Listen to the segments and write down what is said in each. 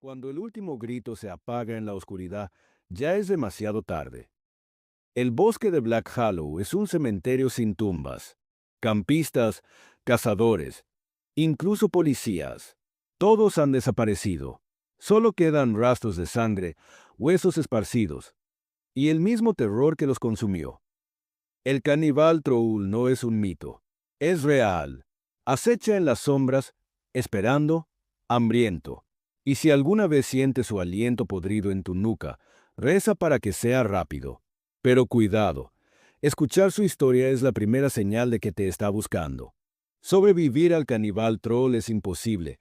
Cuando el último grito se apaga en la oscuridad, ya es demasiado tarde. El bosque de Black Hollow es un cementerio sin tumbas. Campistas, cazadores, incluso policías. Todos han desaparecido. Solo quedan rastros de sangre, huesos esparcidos, y el mismo terror que los consumió. El caníbal Troul no es un mito. Es real. Acecha en las sombras, esperando, hambriento. Y si alguna vez sientes su aliento podrido en tu nuca, reza para que sea rápido. Pero cuidado. Escuchar su historia es la primera señal de que te está buscando. Sobrevivir al caníbal troll es imposible.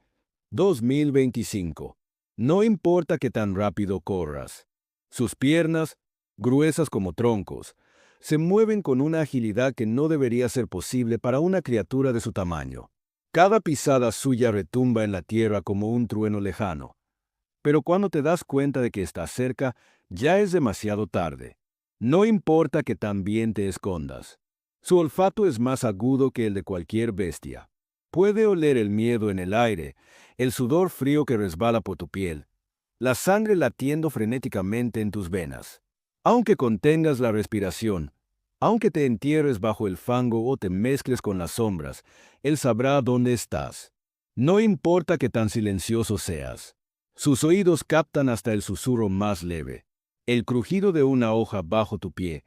2025. No importa que tan rápido corras. Sus piernas, gruesas como troncos, se mueven con una agilidad que no debería ser posible para una criatura de su tamaño. Cada pisada suya retumba en la tierra como un trueno lejano. Pero cuando te das cuenta de que estás cerca, ya es demasiado tarde. No importa que tan bien te escondas. Su olfato es más agudo que el de cualquier bestia. Puede oler el miedo en el aire, el sudor frío que resbala por tu piel, la sangre latiendo frenéticamente en tus venas. Aunque contengas la respiración, aunque te entierres bajo el fango o te mezcles con las sombras, él sabrá dónde estás. No importa que tan silencioso seas. Sus oídos captan hasta el susurro más leve, el crujido de una hoja bajo tu pie,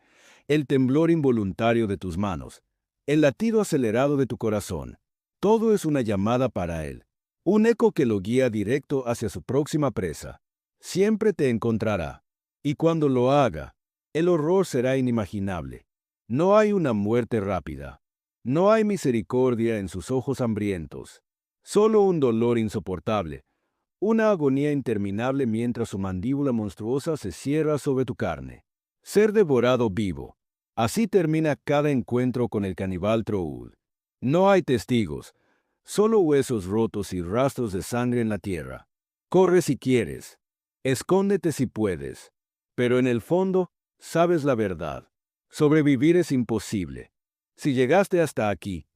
el temblor involuntario de tus manos, el latido acelerado de tu corazón. Todo es una llamada para él, un eco que lo guía directo hacia su próxima presa. Siempre te encontrará. Y cuando lo haga, el horror será inimaginable. No hay una muerte rápida. No hay misericordia en sus ojos hambrientos. Solo un dolor insoportable. Una agonía interminable mientras su mandíbula monstruosa se cierra sobre tu carne. Ser devorado vivo. Así termina cada encuentro con el caníbal Troul. No hay testigos, solo huesos rotos y rastros de sangre en la tierra. Corre si quieres. Escóndete si puedes. Pero en el fondo, sabes la verdad. Sobrevivir es imposible. Si llegaste hasta aquí,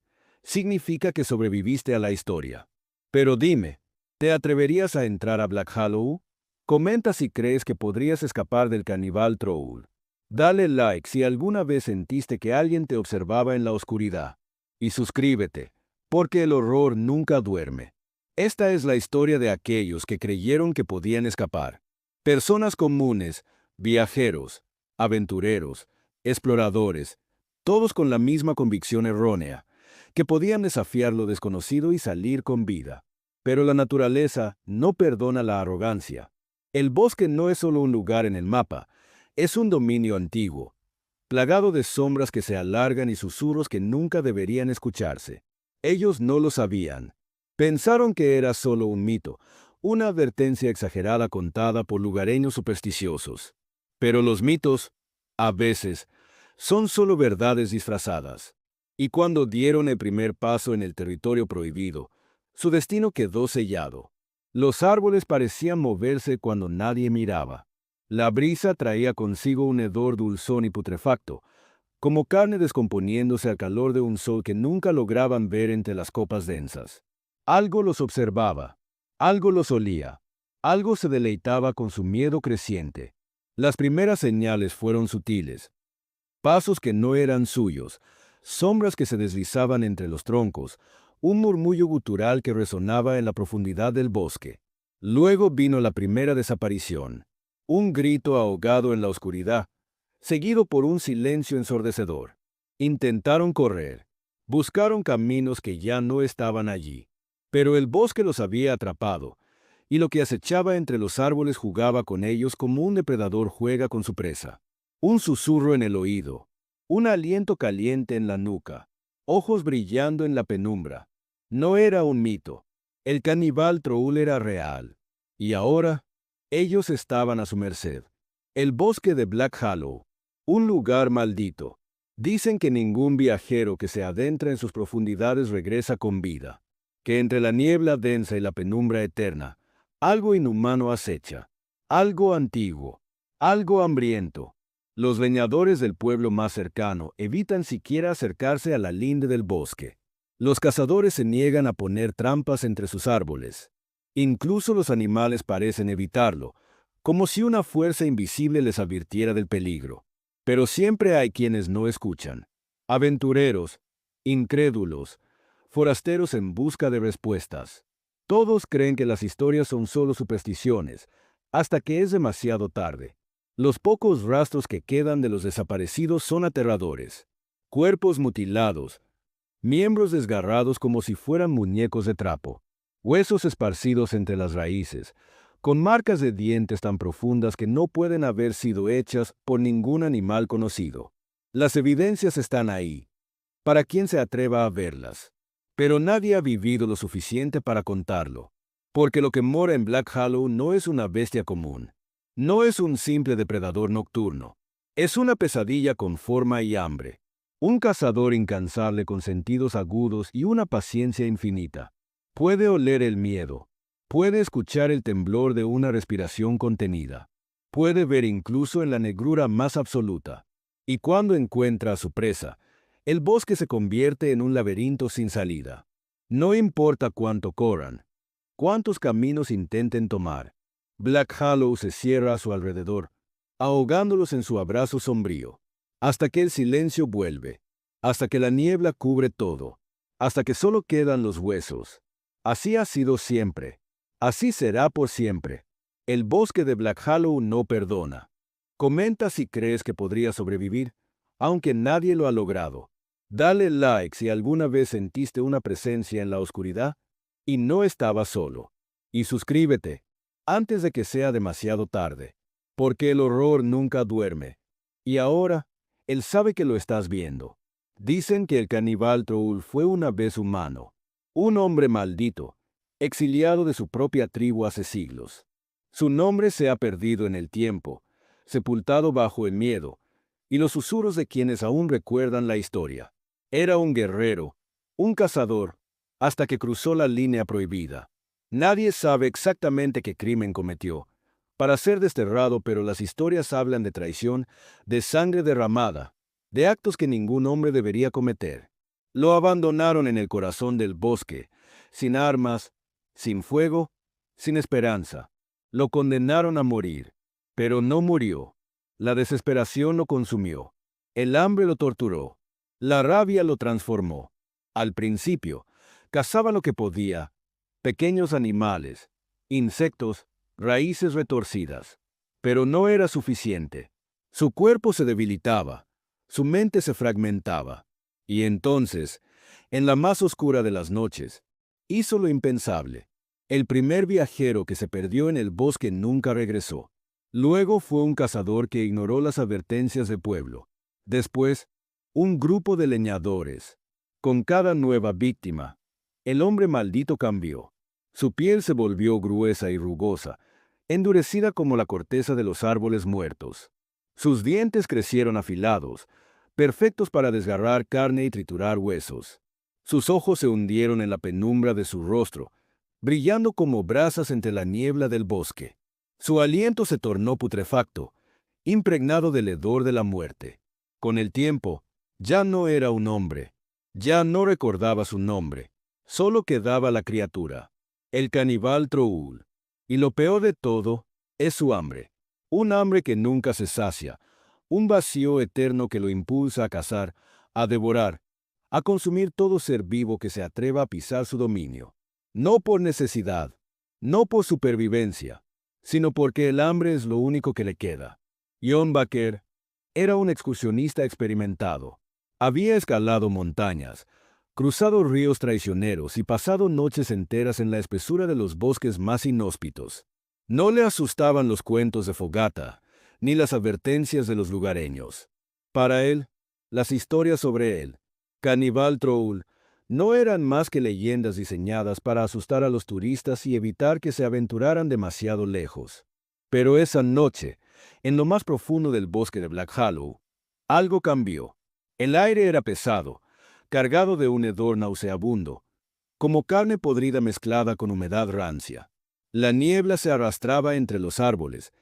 significa que sobreviviste a la historia. Pero dime, ¿te atreverías a entrar a Black Hollow? Comenta si crees que podrías escapar del caníbal Troul. Dale like si alguna vez sentiste que alguien te observaba en la oscuridad. Y suscríbete, porque el horror nunca duerme. Esta es la historia de aquellos que creyeron que podían escapar. Personas comunes, viajeros, aventureros, exploradores, todos con la misma convicción errónea, que podían desafiar lo desconocido y salir con vida. Pero la naturaleza no perdona la arrogancia. El bosque no es solo un lugar en el mapa, es un dominio antiguo, plagado de sombras que se alargan y susurros que nunca deberían escucharse. Ellos no lo sabían. Pensaron que era solo un mito, una advertencia exagerada contada por lugareños supersticiosos. Pero los mitos, a veces, son solo verdades disfrazadas. Y cuando dieron el primer paso en el territorio prohibido, su destino quedó sellado. Los árboles parecían moverse cuando nadie miraba. La brisa traía consigo un hedor dulzón y putrefacto, como carne descomponiéndose al calor de un sol que nunca lograban ver entre las copas densas. Algo los observaba, algo los olía, algo se deleitaba con su miedo creciente. Las primeras señales fueron sutiles, pasos que no eran suyos, sombras que se deslizaban entre los troncos, un murmullo gutural que resonaba en la profundidad del bosque. Luego vino la primera desaparición, un grito ahogado en la oscuridad, seguido por un silencio ensordecedor. Intentaron correr, buscaron caminos que ya no estaban allí, pero el bosque los había atrapado, y lo que acechaba entre los árboles jugaba con ellos como un depredador juega con su presa. Un susurro en el oído, un aliento caliente en la nuca, ojos brillando en la penumbra. No era un mito. El caníbal Troul era real. Y ahora, ellos estaban a su merced. El bosque de Black Hollow, un lugar maldito. Dicen que ningún viajero que se adentra en sus profundidades regresa con vida, que entre la niebla densa y la penumbra eterna, algo inhumano acecha, algo antiguo, algo hambriento. Los leñadores del pueblo más cercano evitan siquiera acercarse a la linde del bosque. Los cazadores se niegan a poner trampas entre sus árboles. Incluso los animales parecen evitarlo, como si una fuerza invisible les advirtiera del peligro. Pero siempre hay quienes no escuchan. Aventureros, incrédulos, forasteros en busca de respuestas. Todos creen que las historias son solo supersticiones, hasta que es demasiado tarde. Los pocos rastros que quedan de los desaparecidos son aterradores. Cuerpos mutilados, miembros desgarrados como si fueran muñecos de trapo, huesos esparcidos entre las raíces, con marcas de dientes tan profundas que no pueden haber sido hechas por ningún animal conocido. Las evidencias están ahí, para quien se atreva a verlas. Pero nadie ha vivido lo suficiente para contarlo, porque lo que mora en Black Hollow no es una bestia común. No es un simple depredador nocturno. Es una pesadilla con forma y hambre. Un cazador incansable con sentidos agudos y una paciencia infinita. Puede oler el miedo. Puede escuchar el temblor de una respiración contenida. Puede ver incluso en la negrura más absoluta. Y cuando encuentra a su presa, el bosque se convierte en un laberinto sin salida. No importa cuánto corran, cuántos caminos intenten tomar. Black Hollow se cierra a su alrededor, ahogándolos en su abrazo sombrío, hasta que el silencio vuelve, hasta que la niebla cubre todo, hasta que solo quedan los huesos. Así ha sido siempre. Así será por siempre. El bosque de Black Hollow no perdona. Comenta si crees que podría sobrevivir, aunque nadie lo ha logrado. Dale like si alguna vez sentiste una presencia en la oscuridad y no estabas solo. Y suscríbete antes de que sea demasiado tarde, porque el horror nunca duerme. Y ahora, él sabe que lo estás viendo. Dicen que el caníbal Troll fue una vez humano, un hombre maldito, exiliado de su propia tribu hace siglos. Su nombre se ha perdido en el tiempo, sepultado bajo el miedo y los susurros de quienes aún recuerdan la historia. Era un guerrero, un cazador, hasta que cruzó la línea prohibida. Nadie sabe exactamente qué crimen cometió para ser desterrado, pero las historias hablan de traición, de sangre derramada, de actos que ningún hombre debería cometer. Lo abandonaron en el corazón del bosque, sin armas, sin fuego, sin esperanza. Lo condenaron a morir, pero no murió. La desesperación lo consumió. El hambre lo torturó. La rabia lo transformó. Al principio, cazaba lo que podía, pequeños animales, insectos, raíces retorcidas. Pero no era suficiente. Su cuerpo se debilitaba, su mente se fragmentaba. Y entonces, en la más oscura de las noches, hizo lo impensable. El primer viajero que se perdió en el bosque nunca regresó. Luego fue un cazador que ignoró las advertencias del pueblo. Después, un grupo de leñadores. Con cada nueva víctima, el hombre maldito cambió. Su piel se volvió gruesa y rugosa, endurecida como la corteza de los árboles muertos. Sus dientes crecieron afilados, perfectos para desgarrar carne y triturar huesos. Sus ojos se hundieron en la penumbra de su rostro, brillando como brasas entre la niebla del bosque. Su aliento se tornó putrefacto, impregnado del hedor de la muerte. Con el tiempo, ya no era un hombre, ya no recordaba su nombre, solo quedaba la criatura, el caníbal Troll. Y lo peor de todo es su hambre, un hambre que nunca se sacia, un vacío eterno que lo impulsa a cazar, a devorar, a consumir todo ser vivo que se atreva a pisar su dominio. No por necesidad, no por supervivencia, sino porque el hambre es lo único que le queda. John Baker era un excursionista experimentado. Había escalado montañas, cruzado ríos traicioneros y pasado noches enteras en la espesura de los bosques más inhóspitos. No le asustaban los cuentos de fogata, ni las advertencias de los lugareños. Para él, las historias sobre él, Caníbal Troll, no eran más que leyendas diseñadas para asustar a los turistas y evitar que se aventuraran demasiado lejos. Pero esa noche, en lo más profundo del bosque de Black Hollow, algo cambió. El aire era pesado, cargado de un hedor nauseabundo, como carne podrida mezclada con humedad rancia. La niebla se arrastraba entre los árboles,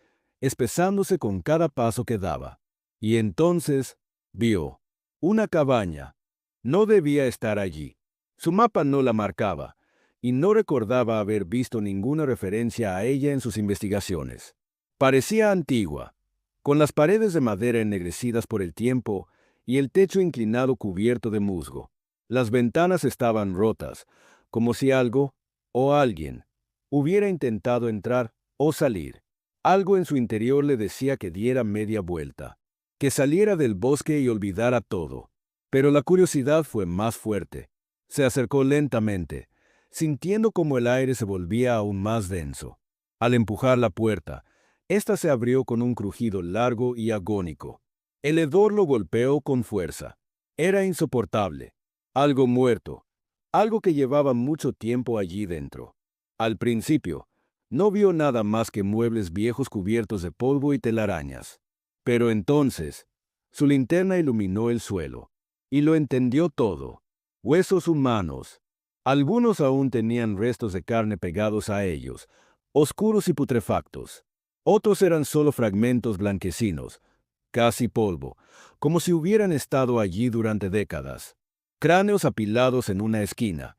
espesándose con cada paso que daba. Y entonces vio una cabaña. No debía estar allí. Su mapa no la marcaba, y no recordaba haber visto ninguna referencia a ella en sus investigaciones. Parecía antigua, con las paredes de madera ennegrecidas por el tiempo y el techo inclinado cubierto de musgo. Las ventanas estaban rotas, como si algo, o alguien, hubiera intentado entrar o salir. Algo en su interior le decía que diera media vuelta, que saliera del bosque y olvidara todo. Pero la curiosidad fue más fuerte. Se acercó lentamente, sintiendo como el aire se volvía aún más denso. Al empujar la puerta, ésta se abrió con un crujido largo y agónico. El hedor lo golpeó con fuerza. Era insoportable. Algo muerto. Algo que llevaba mucho tiempo allí dentro. Al principio, no vio nada más que muebles viejos cubiertos de polvo y telarañas. Pero entonces, su linterna iluminó el suelo, y lo entendió todo. Huesos humanos. Algunos aún tenían restos de carne pegados a ellos, oscuros y putrefactos. Otros eran solo fragmentos blanquecinos, casi polvo, como si hubieran estado allí durante décadas. Cráneos apilados en una esquina,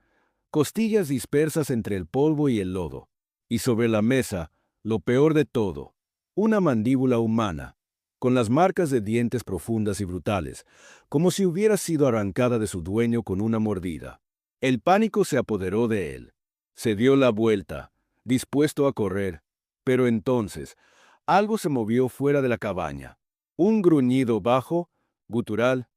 costillas dispersas entre el polvo y el lodo. Y sobre la mesa, lo peor de todo, una mandíbula humana, con las marcas de dientes profundas y brutales, como si hubiera sido arrancada de su dueño con una mordida. El pánico se apoderó de él. Se dio la vuelta, dispuesto a correr, pero entonces, algo se movió fuera de la cabaña. Un gruñido bajo, gutural,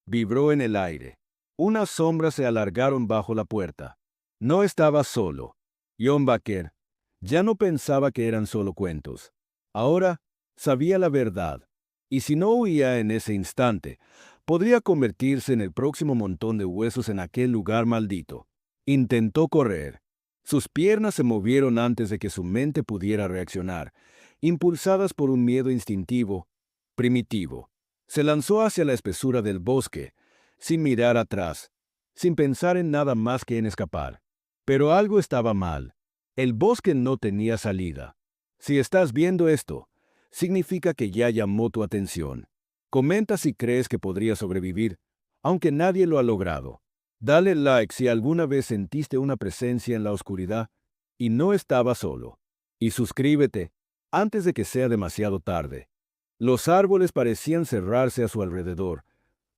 vibró en el aire. Unas sombras se alargaron bajo la puerta. No estaba solo. John Baker ya no pensaba que eran solo cuentos. Ahora sabía la verdad, y si no huía en ese instante, podría convertirse en el próximo montón de huesos en aquel lugar maldito. Intentó correr. Sus piernas se movieron antes de que su mente pudiera reaccionar, impulsadas por un miedo instintivo, primitivo. Se lanzó hacia la espesura del bosque, sin mirar atrás, sin pensar en nada más que en escapar. Pero algo estaba mal. El bosque no tenía salida. Si estás viendo esto, significa que ya llamó tu atención. Comenta si crees que podría sobrevivir, aunque nadie lo ha logrado. Dale like si alguna vez sentiste una presencia en la oscuridad y no estaba solo. Y suscríbete antes de que sea demasiado tarde. Los árboles parecían cerrarse a su alrededor,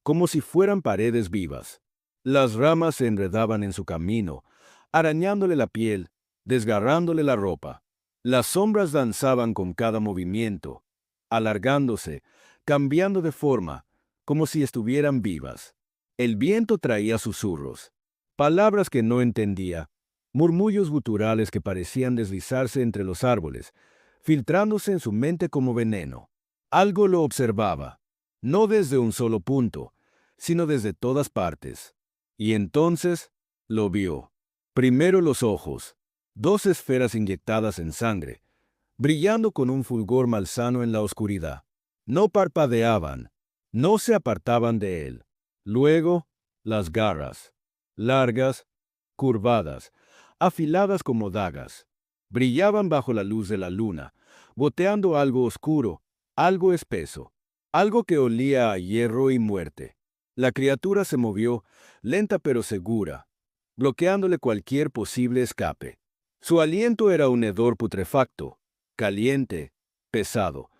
como si fueran paredes vivas. Las ramas se enredaban en su camino, arañándole la piel, desgarrándole la ropa. Las sombras danzaban con cada movimiento, alargándose, cambiando de forma, como si estuvieran vivas. El viento traía susurros, palabras que no entendía, murmullos guturales que parecían deslizarse entre los árboles, filtrándose en su mente como veneno. Algo lo observaba, no desde un solo punto, sino desde todas partes. Y entonces lo vio. Primero los ojos, dos esferas inyectadas en sangre, brillando con un fulgor malsano en la oscuridad. No parpadeaban, no se apartaban de él. Luego, las garras, largas, curvadas, afiladas como dagas, brillaban bajo la luz de la luna, goteando algo oscuro, algo espeso, algo que olía a hierro y muerte. La criatura se movió, lenta pero segura, bloqueándole cualquier posible escape. Su aliento era un hedor putrefacto, caliente, pesado,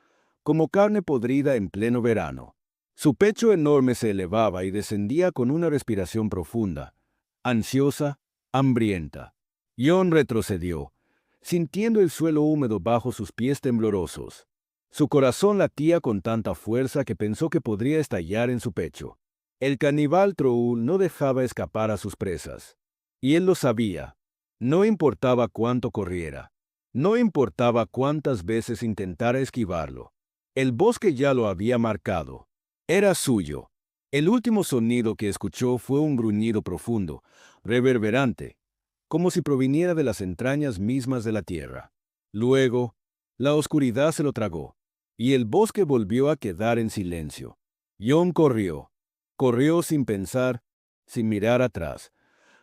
como carne podrida en pleno verano. Su pecho enorme se elevaba y descendía con una respiración profunda, ansiosa, hambrienta. John retrocedió, sintiendo el suelo húmedo bajo sus pies temblorosos. Su corazón latía con tanta fuerza que pensó que podría estallar en su pecho. El caníbal Troul no dejaba escapar a sus presas. Y él lo sabía. No importaba cuánto corriera. No importaba cuántas veces intentara esquivarlo. El bosque ya lo había marcado. Era suyo. El último sonido que escuchó fue un gruñido profundo, reverberante, como si proviniera de las entrañas mismas de la tierra. Luego, la oscuridad se lo tragó, y el bosque volvió a quedar en silencio. John corrió. Corrió sin pensar, sin mirar atrás,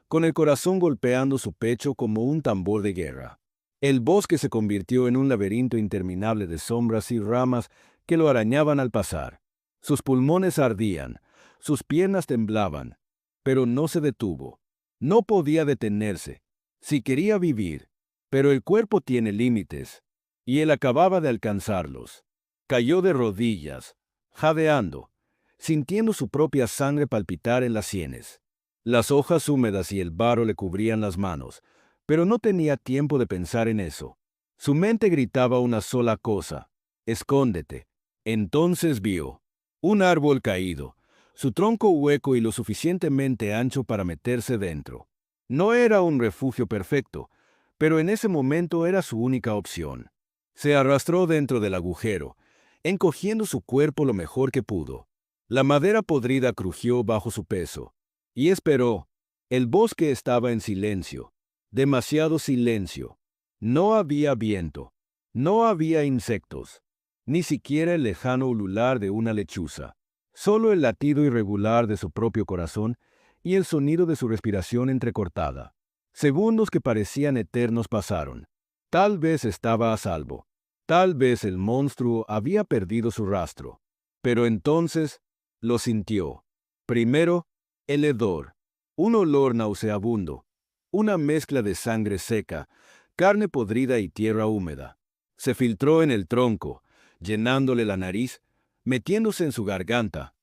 con el corazón golpeando su pecho como un tambor de guerra. El bosque se convirtió en un laberinto interminable de sombras y ramas que lo arañaban al pasar. Sus pulmones ardían, sus piernas temblaban, pero no se detuvo. No podía detenerse. Si quería vivir, pero el cuerpo tiene límites, y él acababa de alcanzarlos. Cayó de rodillas, jadeando, sintiendo su propia sangre palpitar en las sienes. Las hojas húmedas y el barro le cubrían las manos, pero no tenía tiempo de pensar en eso. Su mente gritaba una sola cosa: escóndete. Entonces vio un árbol caído, su tronco hueco y lo suficientemente ancho para meterse dentro. No era un refugio perfecto, pero en ese momento era su única opción. Se arrastró dentro del agujero, encogiendo su cuerpo lo mejor que pudo. La madera podrida crujió bajo su peso, y esperó. El bosque estaba en silencio, demasiado silencio. No había viento, no había insectos, ni siquiera el lejano ulular de una lechuza. Solo el latido irregular de su propio corazón y el sonido de su respiración entrecortada. Segundos que parecían eternos pasaron. Tal vez estaba a salvo. Tal vez el monstruo había perdido su rastro. Pero entonces lo sintió. Primero, el hedor. Un olor nauseabundo. Una mezcla de sangre seca, carne podrida y tierra húmeda. Se filtró en el tronco, llenándole la nariz, metiéndose en su garganta,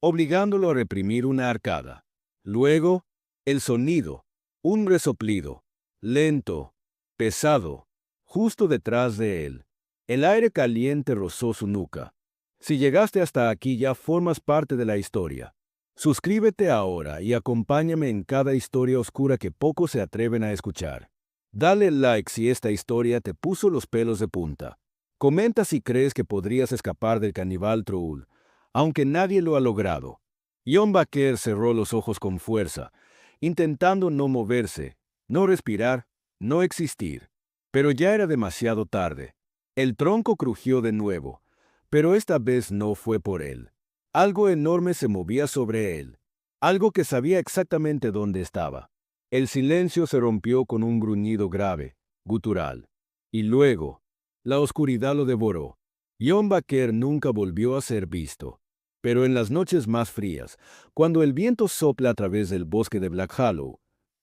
obligándolo a reprimir una arcada. Luego, el sonido, un resoplido, lento, pesado, justo detrás de él. El aire caliente rozó su nuca. Si llegaste hasta aquí ya formas parte de la historia. Suscríbete ahora y acompáñame en cada historia oscura que pocos se atreven a escuchar. Dale like si esta historia te puso los pelos de punta. Comenta si crees que podrías escapar del caníbal Troll, aunque nadie lo ha logrado. John Baker cerró los ojos con fuerza, intentando no moverse, no respirar, no existir. Pero ya era demasiado tarde. El tronco crujió de nuevo, pero esta vez no fue por él. Algo enorme se movía sobre él, algo que sabía exactamente dónde estaba. El silencio se rompió con un gruñido grave, gutural. Y luego, la oscuridad lo devoró. John Baker nunca volvió a ser visto. Pero en las noches más frías, cuando el viento sopla a través del bosque de Black Hollow,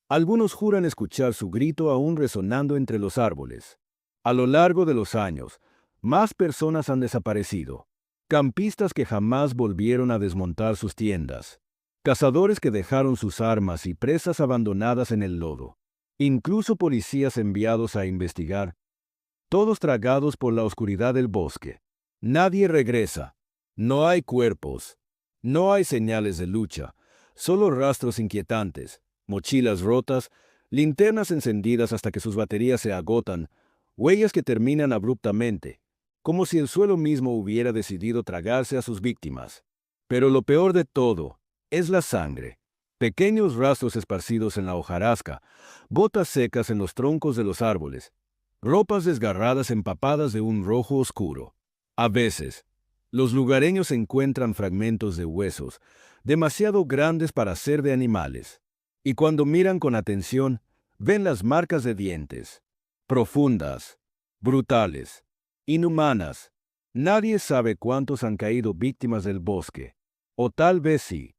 algunos juran escuchar su grito aún resonando entre los árboles. A lo largo de los años, más personas han desaparecido. Campistas que jamás volvieron a desmontar sus tiendas. Cazadores que dejaron sus armas y presas abandonadas en el lodo. Incluso policías enviados a investigar. Todos tragados por la oscuridad del bosque. Nadie regresa. No hay cuerpos. No hay señales de lucha. Solo rastros inquietantes, mochilas rotas, linternas encendidas hasta que sus baterías se agotan, huellas que terminan abruptamente, como si el suelo mismo hubiera decidido tragarse a sus víctimas. Pero lo peor de todo es la sangre. Pequeños rastros esparcidos en la hojarasca, botas secas en los troncos de los árboles, ropas desgarradas empapadas de un rojo oscuro. A veces, los lugareños encuentran fragmentos de huesos, demasiado grandes para ser de animales. Y cuando miran con atención, ven las marcas de dientes. Profundas, brutales, inhumanas. Nadie sabe cuántos han caído víctimas del bosque. O tal vez sí,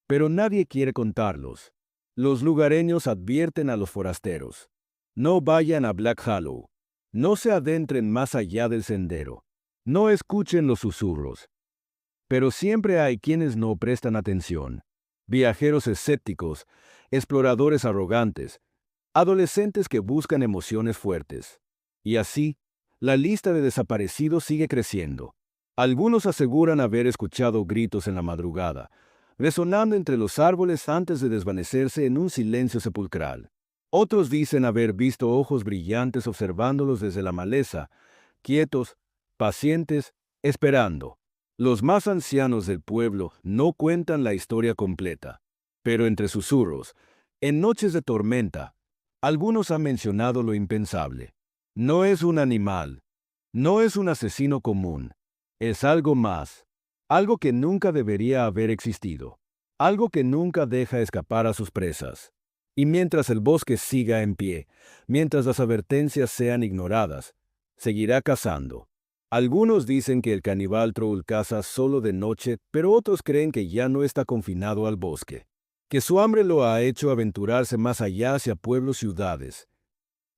pero nadie quiere contarlos. Los lugareños advierten a los forasteros: no vayan a Black Hollow. No se adentren más allá del sendero. No escuchen los susurros. Pero siempre hay quienes no prestan atención. Viajeros escépticos, exploradores arrogantes, adolescentes que buscan emociones fuertes. Y así, la lista de desaparecidos sigue creciendo. Algunos aseguran haber escuchado gritos en la madrugada, resonando entre los árboles antes de desvanecerse en un silencio sepulcral. Otros dicen haber visto ojos brillantes observándolos desde la maleza, quietos, pacientes, esperando. Los más ancianos del pueblo no cuentan la historia completa, pero entre susurros, en noches de tormenta, algunos han mencionado lo impensable. No es un animal, no es un asesino común, es algo más, algo que nunca debería haber existido, algo que nunca deja escapar a sus presas. Y mientras el bosque siga en pie, mientras las advertencias sean ignoradas, seguirá cazando. Algunos dicen que el caníbal Troll caza solo de noche, pero otros creen que ya no está confinado al bosque, que su hambre lo ha hecho aventurarse más allá hacia pueblos y ciudades,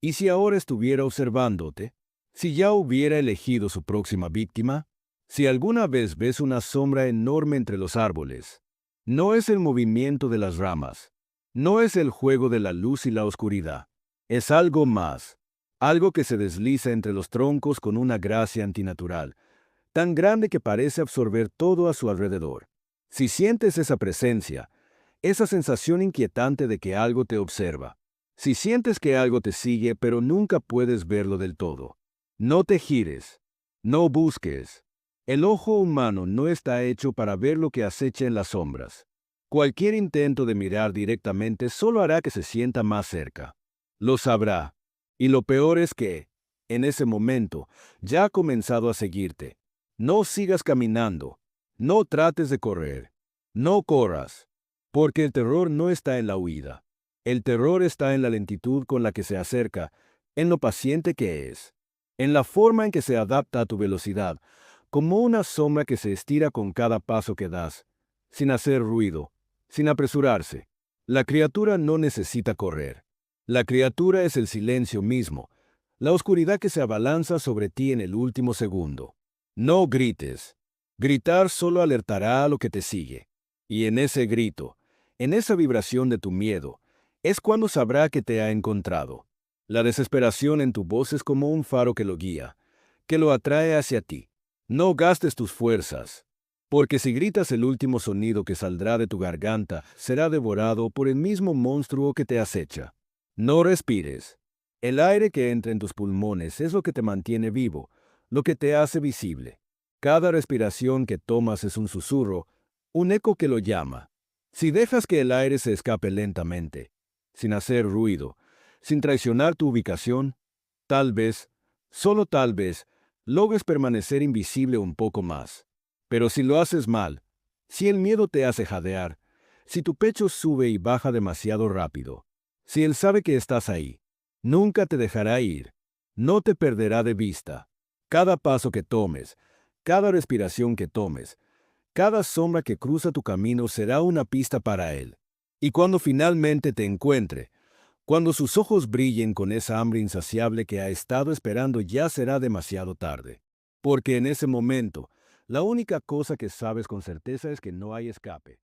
¿Y si ahora estuviera observándote? ¿Si ya hubiera elegido su próxima víctima? Si alguna vez ves una sombra enorme entre los árboles, no es el movimiento de las ramas, no es el juego de la luz y la oscuridad, es algo más, algo que se desliza entre los troncos con una gracia antinatural, tan grande que parece absorber todo a su alrededor. Si sientes esa presencia, esa sensación inquietante de que algo te observa, si sientes que algo te sigue pero nunca puedes verlo del todo, no te gires, no busques. El ojo humano no está hecho para ver lo que acecha en las sombras. Cualquier intento de mirar directamente solo hará que se sienta más cerca. Lo sabrá. Y lo peor es que, en ese momento, ya ha comenzado a seguirte. No sigas caminando. No trates de correr. No corras. Porque el terror no está en la huida. El terror está en la lentitud con la que se acerca, en lo paciente que es, en la forma en que se adapta a tu velocidad, como una sombra que se estira con cada paso que das, sin hacer ruido, sin apresurarse. La criatura no necesita correr. La criatura es el silencio mismo, la oscuridad que se abalanza sobre ti en el último segundo. No grites. Gritar solo alertará a lo que te sigue. Y en ese grito, en esa vibración de tu miedo, es cuando sabrá que te ha encontrado. La desesperación en tu voz es como un faro que lo guía, que lo atrae hacia ti. No gastes tus fuerzas, porque si gritas el último sonido que saldrá de tu garganta, será devorado por el mismo monstruo que te acecha. No respires. El aire que entra en tus pulmones es lo que te mantiene vivo, lo que te hace visible. Cada respiración que tomas es un susurro, un eco que lo llama. Si dejas que el aire se escape lentamente, sin hacer ruido, sin traicionar tu ubicación, tal vez, solo tal vez, logres permanecer invisible un poco más. Pero si lo haces mal, si el miedo te hace jadear, si tu pecho sube y baja demasiado rápido, si él sabe que estás ahí, nunca te dejará ir, no te perderá de vista. Cada paso que tomes, cada respiración que tomes, cada sombra que cruza tu camino será una pista para él. Y cuando finalmente te encuentre, cuando sus ojos brillen con esa hambre insaciable que ha estado esperando, ya será demasiado tarde. Porque en ese momento, la única cosa que sabes con certeza es que no hay escape.